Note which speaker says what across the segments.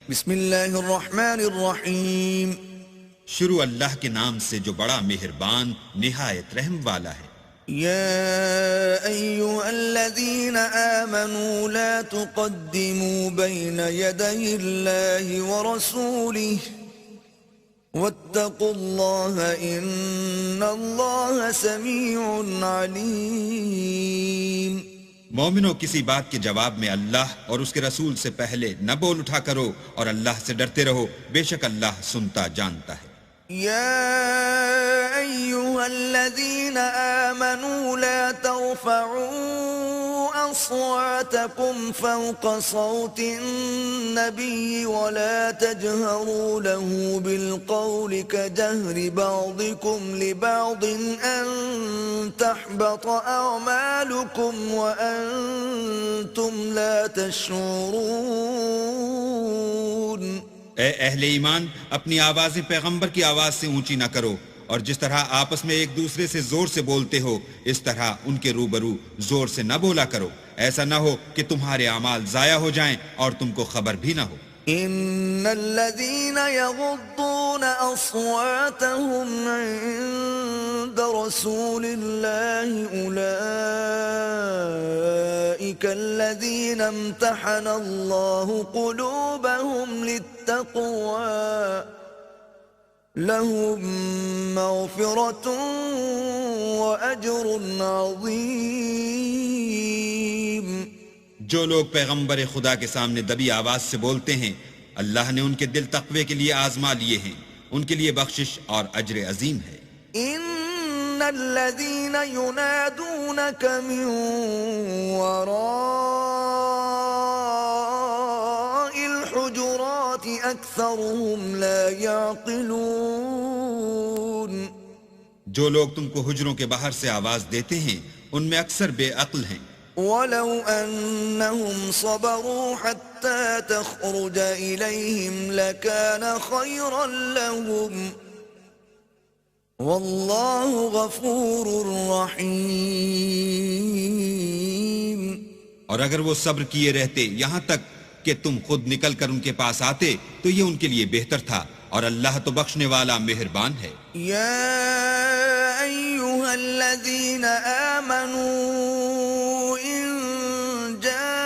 Speaker 1: بسم اللہ الرحمن الرحیم.
Speaker 2: شروع اللہ کے نام سے جو بڑا مہربان نہایت رحم والا ہے.
Speaker 1: یا ایہا الذین آمنوا لا تقدموا بین یدی اللہ ورسولہ واتقوا اللہ ان اللہ سمیع علیم.
Speaker 2: مومنو، کسی بات کے جواب میں اللہ اور اس کے رسول سے پہلے نہ بول اٹھا کرو اور اللہ سے ڈرتے رہو، بے شک اللہ سنتا جانتا ہے.
Speaker 1: يا أيها الذين آمنوا لا ترفعوا أصواتكم فوق صوت النبي ولا تجهروا له بالقول كجهر بعضكم لبعض أن تحبط أعمالكم وأنتم لا تشعرون.
Speaker 2: اے اہل ایمان، اپنی آوازیں پیغمبر کی آواز سے اونچی نہ کرو، اور جس طرح آپس میں ایک دوسرے سے زور سے بولتے ہو اس طرح ان کے روبرو زور سے نہ بولا کرو، ایسا نہ ہو کہ تمہارے اعمال ضائع ہو جائیں اور تم کو خبر بھی نہ ہو.
Speaker 1: ان الذين يغضون اصواتهم عند رسول الله اولئك الذين امتحن الله قلوبهم للتقوى لهم مغفرة واجر عظيم.
Speaker 2: جو لوگ پیغمبر خدا کے سامنے دبی آواز سے بولتے ہیں، اللہ نے ان کے دل تقوی کے لیے آزما لیے ہیں، ان کے لیے بخشش اور اجر عظیم ہے.
Speaker 1: ان الذين ينادونك من وراء الحجرات اكثرهم لا يعقلون.
Speaker 2: جو لوگ تم کو حجروں کے باہر سے آواز دیتے ہیں ان میں اکثر بے عقل ہیں.
Speaker 1: ولو أنهم صبروا حتى تخرج إليهم لكان خيرا لهم والله غفور رحيم.
Speaker 2: اور اگر وہ صبر کیے رہتے یہاں تک کہ تم خود نکل کر ان کے پاس آتے تو یہ ان کے لیے بہتر تھا، اور اللہ تو بخشنے والا مہربان ہے.
Speaker 1: يا أيها الذين آمنوا إن جاءكم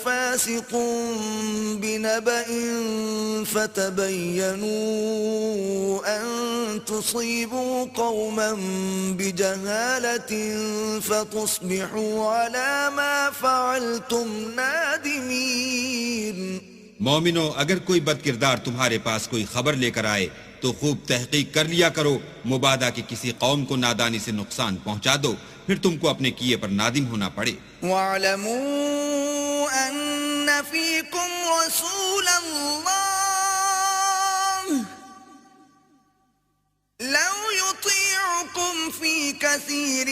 Speaker 1: فاسق بنبأ فتبينوا أن تصيبوا قوما بجهالة فتصبحوا على ما فعلتم نادمين.
Speaker 2: مومنو، اگر کوئی بد کردار تمہارے پاس کوئی خبر لے کر آئے تو خوب تحقیق کر لیا کرو، مبادا کہ کسی قوم کو نادانی سے نقصان پہنچا دو، پھر تم کو اپنے کیے پر نادم ہونا پڑے.
Speaker 1: وَاعْلَمُوا أَنَّ فِيكُمْ رَسُولَ اللَّهِ لَوْ يُطِيعُكُمْ فِي كَثِيرٍ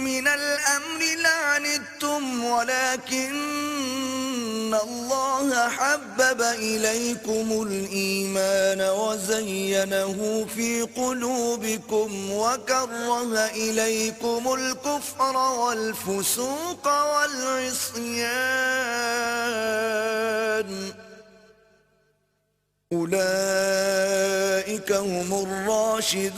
Speaker 1: مِّنَ الْأَمْرِ لَعَنِتُّمْ وَلَكِنَّ اللَّهَ حَبَّبَ إِلَيْكُمُ الْإِيمَانَ وَزَيَّنَهُ فِي قُلُوبِكُمْ وَكَرَّهَ إِلَيْكُمُ الْكُفْرَ وَالْفُسُوقَ وَالْعِصْيَانَ أُولَئِكَ هُمُ الرَّاشِدُونَ.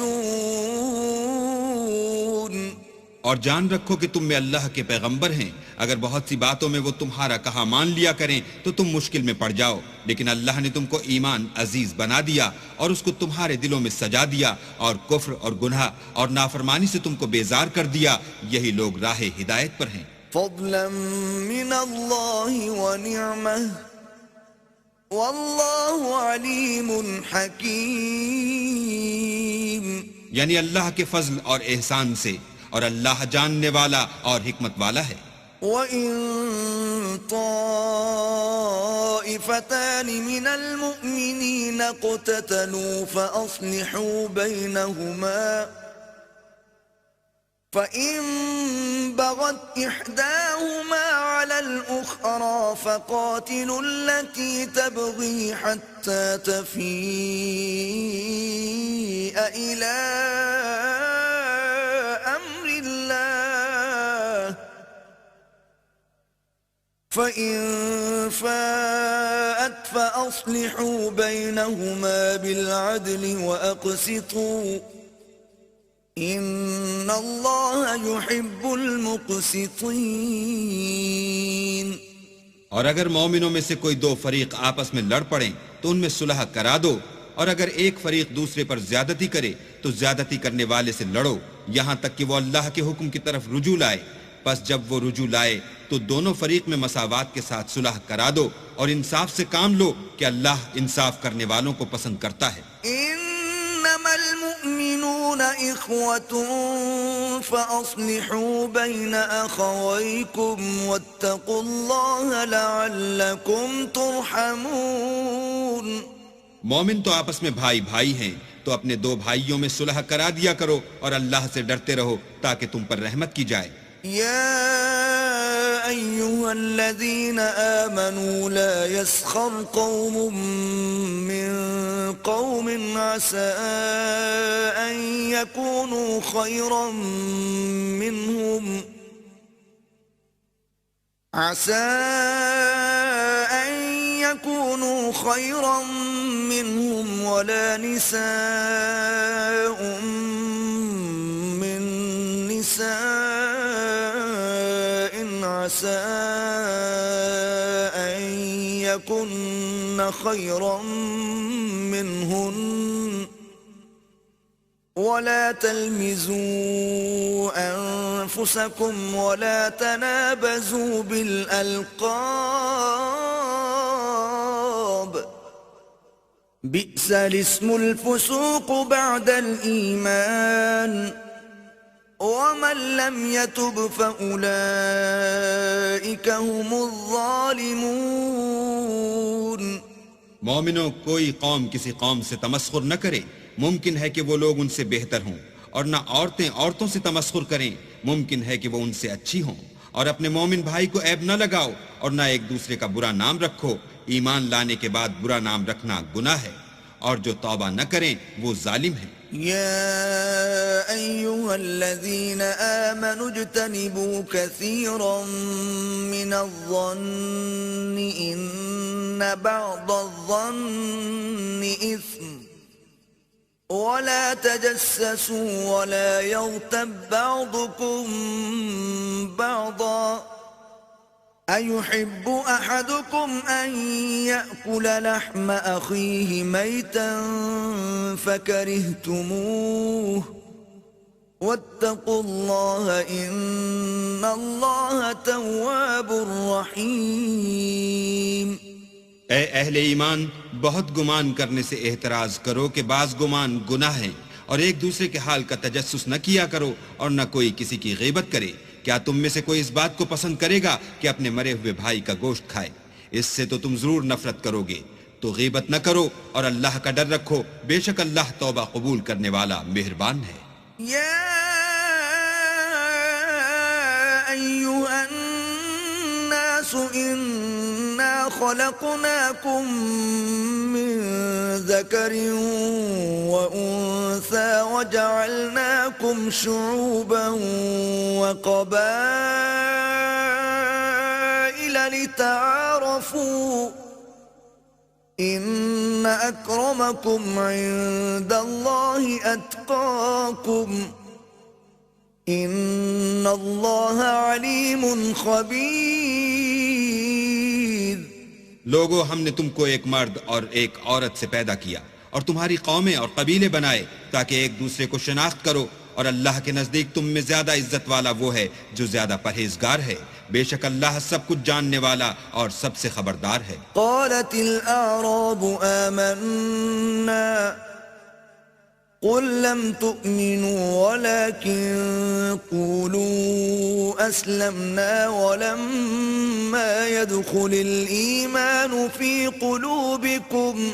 Speaker 2: اور جان رکھو کہ تم میں اللہ کے پیغمبر ہیں، اگر بہت سی باتوں میں وہ تمہارا کہا مان لیا کریں تو تم مشکل میں پڑ جاؤ، لیکن اللہ نے تم کو ایمان عزیز بنا دیا اور اس کو تمہارے دلوں میں سجا دیا، اور کفر اور گناہ اور نافرمانی سے تم کو بیزار کر دیا. یہی لوگ راہ ہدایت پر ہیں.
Speaker 1: فضلا من اللہ ونعمہ واللہ علیم حکیم.
Speaker 2: یعنی اللہ کے فضل اور احسان سے، اور اللہ جاننے والا اور حکمت والا ہے.
Speaker 1: وَإِن طَائِفَتَانِ مِنَ الْمُؤْمِنِينَ اقْتَتَلُوا فَأَصْلِحُوا بَيْنَهُمَا فَإِن بَغَتْ إِحْدَاهُمَا عَلَى الْأُخْرَى فَقَاتِلُوا الَّتِي تَبْغِي حَتَّى تَفِيءَ إِلَى فإن فاءت فأصلحوا بينهما بالعدل وأقسطوا إن الله يحب المقسطين.
Speaker 2: اور اگر مومنوں میں سے کوئی دو فریق آپس میں لڑ پڑیں تو ان میں صلح کرا دو، اور اگر ایک فریق دوسرے پر زیادتی کرے تو زیادتی کرنے والے سے لڑو یہاں تک کہ وہ اللہ کے حکم کی طرف رجوع لائے. پس جب وہ رجوع لائے تو دونوں فریق میں مساوات کے ساتھ صلح کرا دو اور انصاف سے کام لو کہ اللہ انصاف کرنے والوں کو پسند کرتا ہے.
Speaker 1: انما المؤمنون اخوة فاصلحوا بين اخويكم واتقوا الله لعلكم ترحمون.
Speaker 2: مومن تو آپس میں بھائی بھائی ہیں، تو اپنے دو بھائیوں میں صلح کرا دیا کرو اور اللہ سے ڈرتے رہو تاکہ تم پر رحمت کی جائے.
Speaker 1: يا أيها الذين آمنوا لا يسخر قوم من قوم عسى أن يكونوا خيرا منهم ولا نساء من نساء عسى أن يكن خيرا منهن ولا تلمزوا أنفسكم ولا تنابزوا بالألقاب بئس الاسم الفسوق بعد الإيمان ومن لم يتب فأولئك هم الظالمون.
Speaker 2: مومنوں، کوئی قوم کسی قوم سے تمسخر نہ کرے، ممکن ہے کہ وہ لوگ ان سے بہتر ہوں، اور نہ عورتیں عورتوں سے تمسخر کریں، ممکن ہے کہ وہ ان سے اچھی ہوں. اور اپنے مومن بھائی کو عیب نہ لگاؤ اور نہ ایک دوسرے کا برا نام رکھو. ایمان لانے کے بعد برا نام رکھنا گناہ ہے، اور جو توبہ نہ کریں وہ ظالم ہیں.
Speaker 1: يا أيها الذين آمنوا اجتنبوا كثيرا من الظن إن بعض الظن إثم ولا تجسسوا ولا يغتب بعضكم بعضا أيحب أحدكم أن يأكل لحم أخيه ميتا فكرهتموه واتقوا الله إن الله تواب رحيم.
Speaker 2: اے اہل ایمان، بہت گمان کرنے سے احتراز کرو کہ بعض گمان گناہ ہیں، اور ایک دوسرے کے حال کا تجسس نہ کیا کرو اور نہ کوئی کسی کی غیبت کرے. کیا تم میں سے کوئی اس بات کو پسند کرے گا کہ اپنے مرے ہوئے بھائی کا گوشت کھائے؟ اس سے تو تم ضرور نفرت کرو گے. تو غیبت نہ کرو اور اللہ کا ڈر رکھو، بے شک اللہ توبہ قبول کرنے والا مہربان ہے.
Speaker 1: يا أيها الناس إنا خلقناكم من ذكر وأنثى وجعلناكم شعوبا وقبائل لتعارفوا إن أكرمكم عند الله أتقاكم إن الله عليم خبير.
Speaker 2: لوگو، ہم نے تم کو ایک مرد اور ایک عورت سے پیدا کیا اور تمہاری قومیں اور قبیلے بنائے تاکہ ایک دوسرے کو شناخت کرو، اور اللہ کے نزدیک تم میں زیادہ عزت والا وہ ہے جو زیادہ پرہیزگار ہے. بے شک اللہ سب کچھ جاننے والا اور سب سے خبردار ہے.
Speaker 1: قالت الأعراب آمنا قل لم تؤمنوا ولكن قولوا أسلمنا ولما يدخل الإيمان في قلوبكم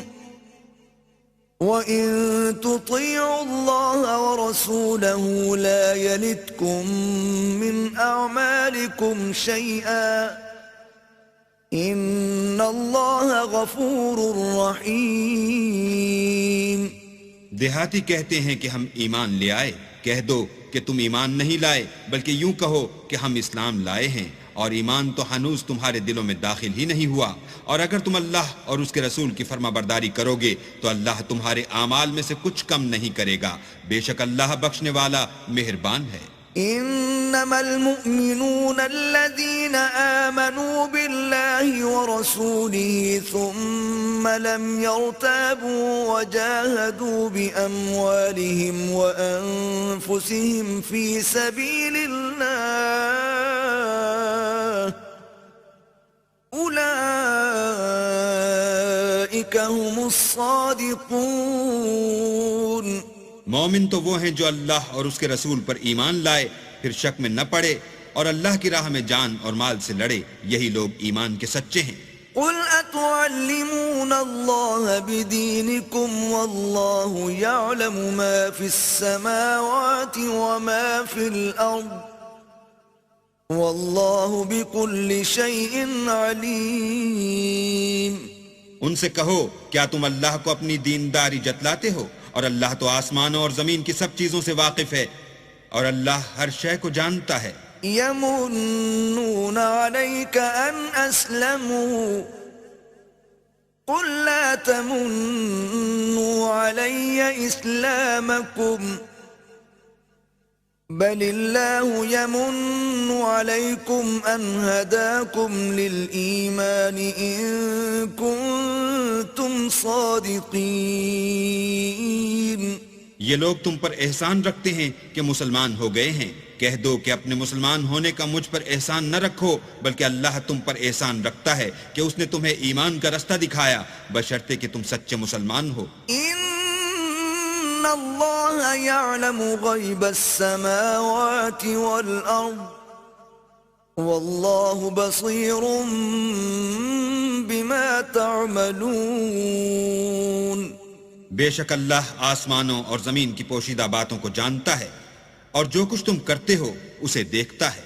Speaker 1: وَإِن تُطِيعُوا اللَّهَ وَرَسُولَهُ لَا يَلِتْكُم مِّنْ أَعْمَالِكُمْ شَيْئًا إِنَّ اللَّهَ غَفُورٌ رَّحِيمٌ.
Speaker 2: دیہاتی کہتے ہیں کہ ہم ایمان لے آئے. کہہ دو کہ تم ایمان نہیں لائے، بلکہ یوں کہو کہ ہم اسلام لائے ہیں، اور ایمان تو ہنوز تمہارے دلوں میں داخل ہی نہیں ہوا، اور اگر تم اللہ اور اس کے رسول کی فرما برداری کرو گے تو اللہ تمہارے اعمال میں سے کچھ کم نہیں کرے گا، بے شک اللہ بخشنے والا مہربان ہے۔
Speaker 1: إنما المؤمنون الذين آمنوا بالله ورسوله ثم لم يرتابوا وجاهدوا بأموالهم وأنفسهم في سبيل الله أولئك هم الصادقون۔
Speaker 2: مومن تو وہ ہیں جو اللہ اور اس کے رسول پر ایمان لائے، پھر شک میں نہ پڑے اور اللہ کی راہ میں جان اور مال سے لڑے، یہی لوگ ایمان کے سچے ہیں۔
Speaker 1: قل أتعلمون الله بدينكم والله يعلم ما في السماوات وما في الأرض والله بكل شيء عليم۔
Speaker 2: ان سے کہو کیا تم اللہ کو اپنی دینداری جتلاتے ہو، اور اللہ تو آسمانوں اور زمین کی سب چیزوں سے واقف ہے، اور اللہ ہر شے کو جانتا ہے۔
Speaker 1: يمنون عليك أن أسلموا قل لا تمنوا علي إسلامكم بل الله يمن عليكم أن هداكم للإيمان إن كنتم صادقين۔
Speaker 2: یہ لوگ تم پر احسان رکھتے ہیں کہ مسلمان ہو گئے ہیں، کہہ دو کہ اپنے مسلمان ہونے کا مجھ پر احسان نہ رکھو، بلکہ اللہ تم پر احسان رکھتا ہے کہ اس نے تمہیں ایمان کا رستہ دکھایا، بشرطے کہ تم سچے مسلمان ہو۔
Speaker 1: إن الله يعلم غيب السماوات والأرض والله بصير بما تعملون۔
Speaker 2: بے شک اللہ آسمانوں اور زمین کی پوشیدہ باتوں کو جانتا ہے، اور جو کچھ تم کرتے ہو اسے دیکھتا ہے۔